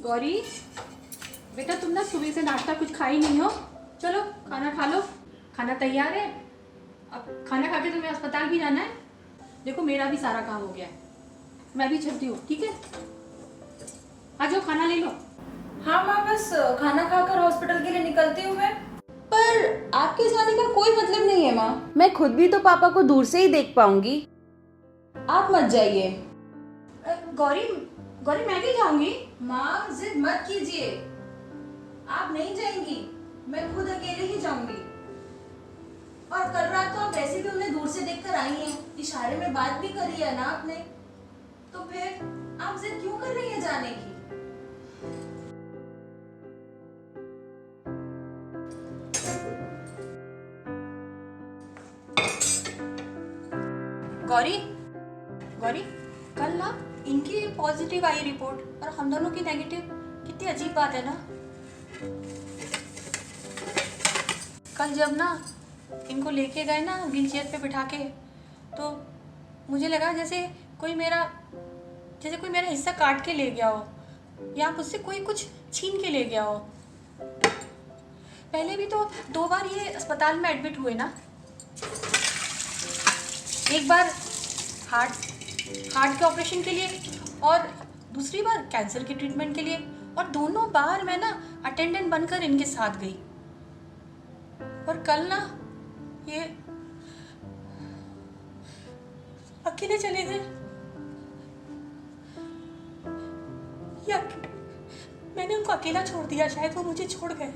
गौरी बेटा, तुम ना सुबह से नाश्ता कुछ खाई नहीं हो। चलो खाना खा लो, खाना तैयार है। अब खाना खा के तुम्हें अस्पताल भी जाना है। देखो मेरा भी सारा काम हो गया है, मैं भी चलती हूँ, ठीक है? आ जाओ खाना ले लो। हाँ माँ, बस खाना खाकर हॉस्पिटल के लिए निकलती हूँ मैं। पर आपके जाने का कोई मतलब नहीं है माँ, मैं खुद भी तो पापा को दूर से ही देख पाऊंगी। आप मत जाइए। गौरी गौरी, मैं भी जाऊंगी। माँ जिद मत कीजिए, आप नहीं जाएंगी, मैं खुद अकेले ही जाऊंगी। और कल रात तो आप वैसे भी उन्हें दूर से देखकर आई हैं, इशारे में बात भी करी है ना आपने, तो फिर आप जिद क्यों कर रही हैं जाने की? गौरी गौरी, कल ना इनकी पॉजिटिव आई रिपोर्ट और हम दोनों की नेगेटिव। कितनी अजीब बात है ना। कल जब ना इनको लेके गए ना व्हील चेयर पे बिठा के, तो मुझे लगा जैसे कोई मेरा हिस्सा काट के ले गया हो, या मुझसे कोई कुछ छीन के ले गया हो। पहले भी तो 2 बार ये अस्पताल में एडमिट हुए ना। एक बार हार्ट के ऑपरेशन के लिए और दूसरी बार कैंसर के ट्रीटमेंट के लिए, और दोनों बार मैं ना अटेंडेंट बनकर इनके साथ गई। और कल ना ये अकेले चले गए। या मैंने उनको अकेला छोड़ दिया, शायद वो मुझे छोड़ गए।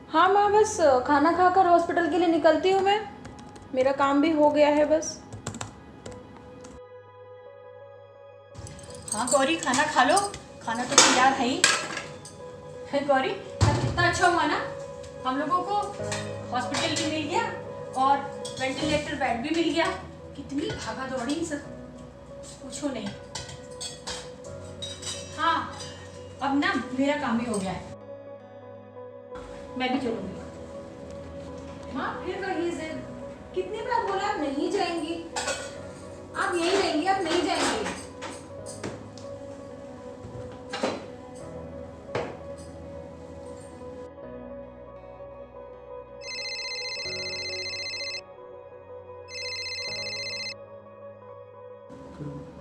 हाँ माँ, बस खाना खाकर हॉस्पिटल के लिए निकलती हूँ मैं, मेरा काम भी हो गया है बस। हाँ गौरी, खाना खा लो, खाना तो तैयार है ही। है गौरी, तब कितना अच्छा हुआ ना, हम लोगों को हॉस्पिटल भी मिल गया और वेंटिलेटर बेड भी मिल गया। कितनी भागा दौड़ी सब, पूछो नहीं। हाँ, अब ना मेरा काम भी हो गया है, मैं भी चलूंगी। माँ फिर वही जिद, कितनी बार बोला आप नहीं जाएंगी, आप यहीं रहेंगी, आप नहीं जाएंगी।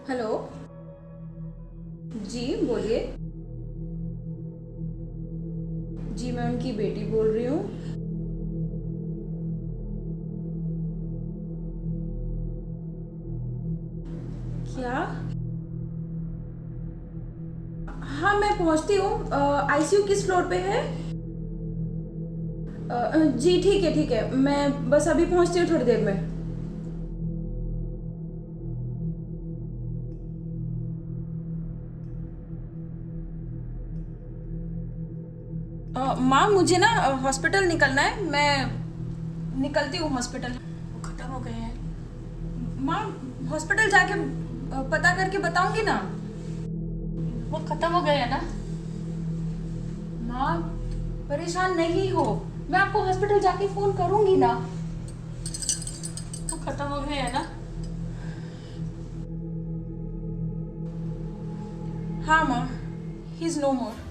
हेलो जी, बोलिए। जी मैं उनकी बेटी बोल रही हूँ। क्या? हाँ मैं पहुंचती हूँ। आईसीयू किस फ्लोर पे है? जी ठीक है, मैं बस अभी पहुंचती हूँ थोड़ी देर में। माँ मुझे ना हॉस्पिटल निकलना है, मैं निकलती हूँ हॉस्पिटल। वो खत्म हो गए हैं। माँ हॉस्पिटल जाके पता करके बताऊंगी ना। वो खत्म हो गए हैं ना। माँ परेशान नहीं हो, मैं आपको हॉस्पिटल जाके फोन करूंगी ना। वो खत्म हो गए हैं ना। हाँ माँ, ही इज नो मोर।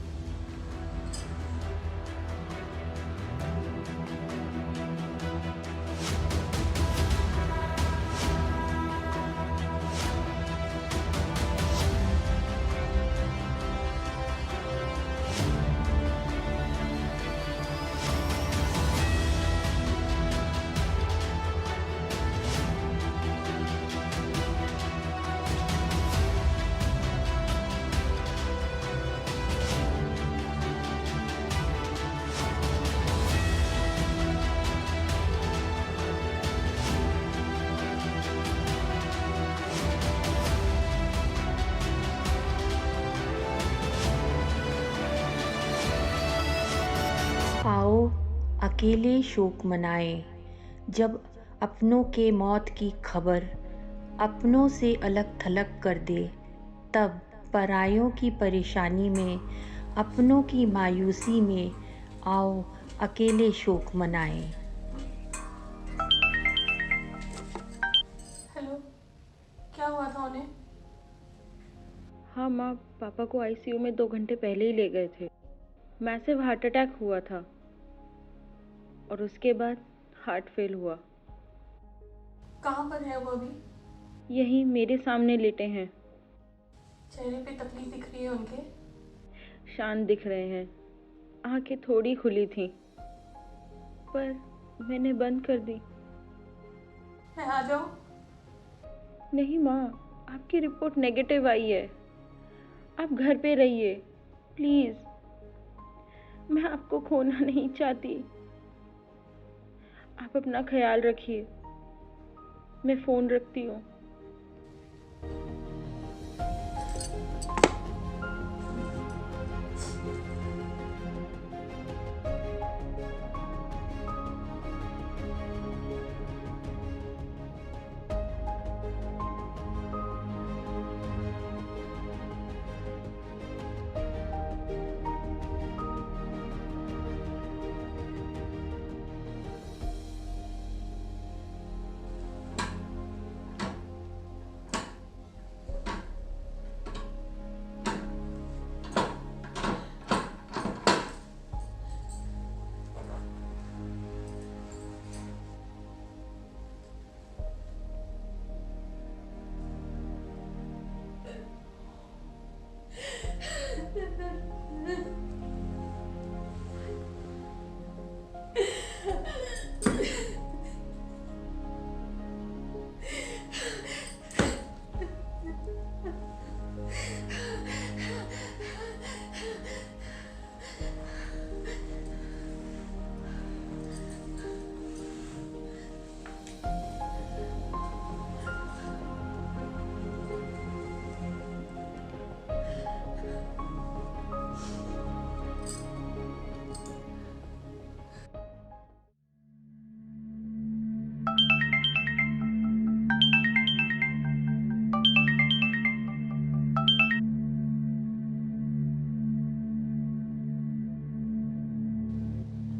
आओ अकेले शोक मनाएं, जब अपनों के मौत की खबर अपनों से अलग थलग कर दे, तब परायों की परेशानी में, अपनों की मायूसी में आओ अकेले शोक मनाएं। हाँ माँ, पापा को आईसीयू में 2 घंटे पहले ही ले गए थे। मैसिव हार्ट अटैक हुआ था और उसके बाद हार्ट फेल हुआ। कहाँ पर है वो अभी? यहीं मेरे सामने लेटे हैं। चेहरे पे तकलीफ दिख रही है उनके? शांत दिख रहे हैं। आंखें थोड़ी खुली थी पर मैंने बंद कर दी। मैं आ जाऊँ? नहीं माँ, आपकी रिपोर्ट नेगेटिव आई है। आप घर पे रहिए प्लीज़। मैं आपको खोना नहीं चाहती। आप अपना ख्याल रखिए। मैं फ़ोन रखती हूँ।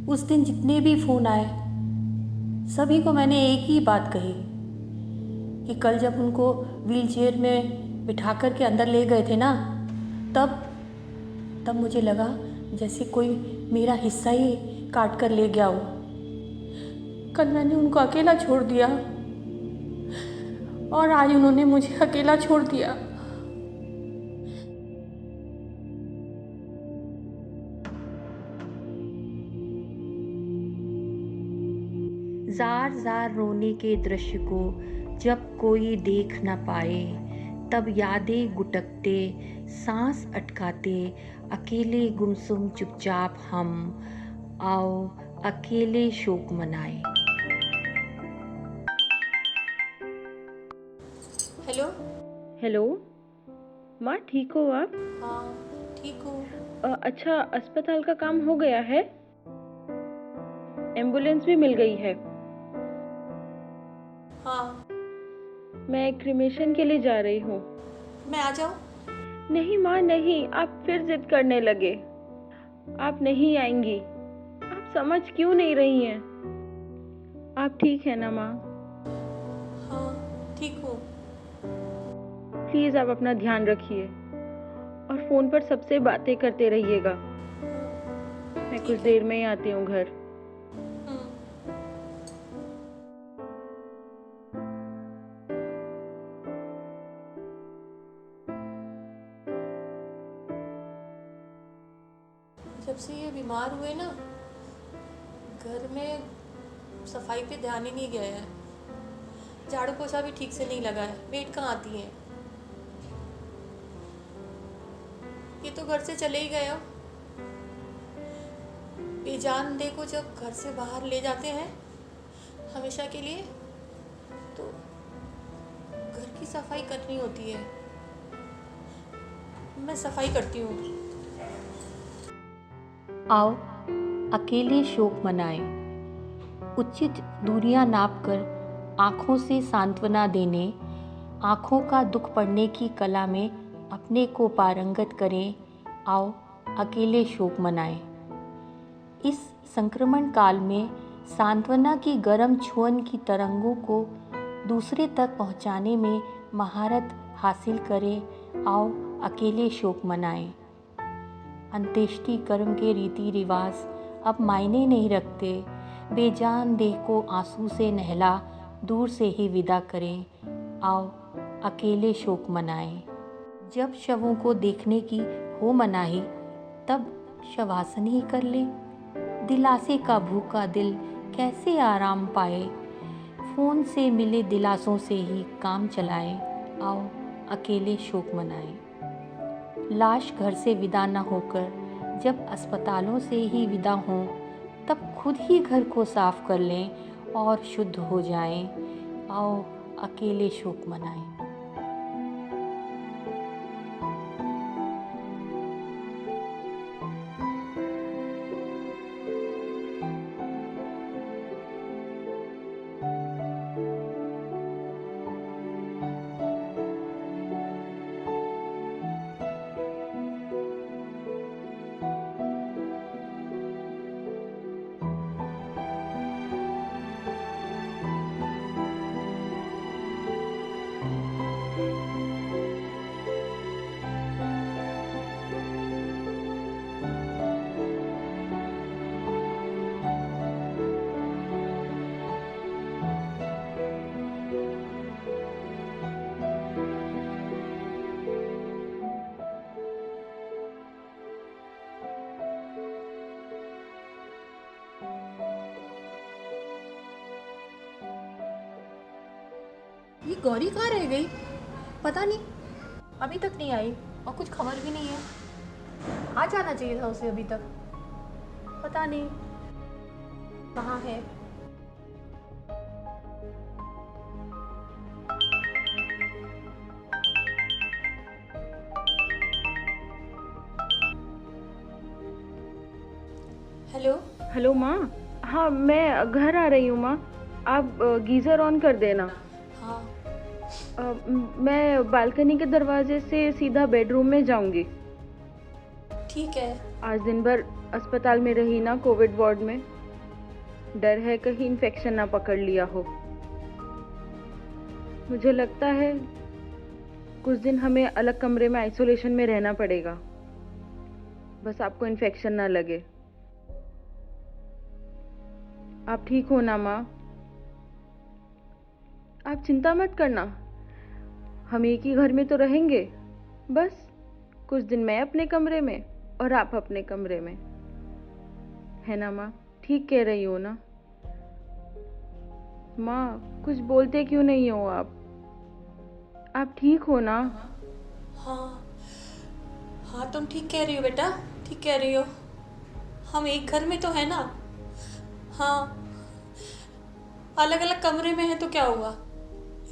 उस दिन जितने भी फ़ोन आए सभी को मैंने एक ही बात कही कि कल जब उनको व्हीलचेयर में बिठा कर के अंदर ले गए थे ना, तब मुझे लगा जैसे कोई मेरा हिस्सा ही काट कर ले गया हो। कल मैंने उनको अकेला छोड़ दिया और आज उन्होंने मुझे अकेला छोड़ दिया। जार जार रोने के दृश्य को जब कोई देख न पाए, तब यादें गुटकते, सांस अटकाते, अकेले गुमसुम चुपचाप हम, आओ अकेले शोक मनाए। हेलो। हेलो माँ, ठीक हो आप? हाँ ठीक हूँ। अच्छा, अस्पताल का काम हो गया है? एम्बुलेंस भी मिल गई है? हाँ। मैं क्रिमेशन के लिए जा रही हूँ। मैं आ जाऊँ? नहीं माँ नहीं, आप फिर जिद करने लगे। आप नहीं आएंगी। आप समझ क्यों नहीं रही हैं? आप ठीक है ना माँ? हाँ ठीक हूँ। प्लीज़ आप अपना ध्यान रखिए और फ़ोन पर सबसे बातें करते रहिएगा। मैं कुछ देर में ही आती हूँ घर। जब से ये बीमार हुए ना, घर में सफाई पे ध्यान ही नहीं गया है। झाड़ू पोछा भी ठीक से नहीं लगा है। मेड कहाँ आती हैं? ये तो घर से चले ही गए। अब बेजान दे को जब घर से बाहर ले जाते हैं हमेशा के लिए, तो घर की सफाई करनी होती है। मैं सफाई करती हूँ। आओ अकेले शोक मनाएं। उचित दूरियां नापकर आँखों से सांत्वना देने, आँखों का दुख पड़ने की कला में अपने को पारंगत करें। आओ अकेले शोक मनाएं। इस संक्रमण काल में सांत्वना की गर्म छुअन की तरंगों को दूसरे तक पहुंचाने में महारत हासिल करें। आओ अकेले शोक मनाएं। अंत्येष्टि कर्म के रीति रिवाज अब मायने नहीं रखते। बेजान देह को आंसू से नहला दूर से ही विदा करें। आओ अकेले शोक मनाएं। जब शवों को देखने की हो मनाही तब शवासन ही कर ले। दिलासे का भूखा दिल कैसे आराम पाए। फ़ोन से मिले दिलासों से ही काम चलाएं। आओ अकेले शोक मनाएं। लाश घर से विदा न होकर जब अस्पतालों से ही विदा हों तब खुद ही घर को साफ कर लें और शुद्ध हो जाएं। आओ अकेले शोक मनाएं। ये गौरी कहाँ रह गई? पता नहीं, अभी तक नहीं आई और कुछ खबर भी नहीं है। आ जाना चाहिए था उसे अभी तक। पता नहीं कहाँ है। हेलो। हेलो माँ। हाँ मैं घर आ रही हूँ माँ, आप गीज़र ऑन कर देना। हाँ मैं बालकनी के दरवाजे से सीधा बेडरूम में जाऊंगी। ठीक है। आज दिन भर अस्पताल में रही ना, कोविड वार्ड में। डर है कहीं इन्फेक्शन ना पकड़ लिया हो। मुझे लगता है कुछ दिन हमें अलग कमरे में आइसोलेशन में रहना पड़ेगा, बस आपको इन्फेक्शन ना लगे। आप ठीक हो ना माँ? आप चिंता मत करना, हम एक ही घर में तो रहेंगे। बस कुछ दिन मैं अपने कमरे में और आप अपने कमरे में, है ना माँ? ठीक कह रही हो ना माँ? कुछ बोलते क्यों नहीं हो आप? आप ठीक हो ना? हाँ हाँ, तुम ठीक कह रही हो बेटा, ठीक कह रही हो। हम एक घर में तो है ना। हाँ, अलग अलग कमरे में है तो क्या हुआ,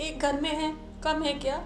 एक घर में है, कम है क्या?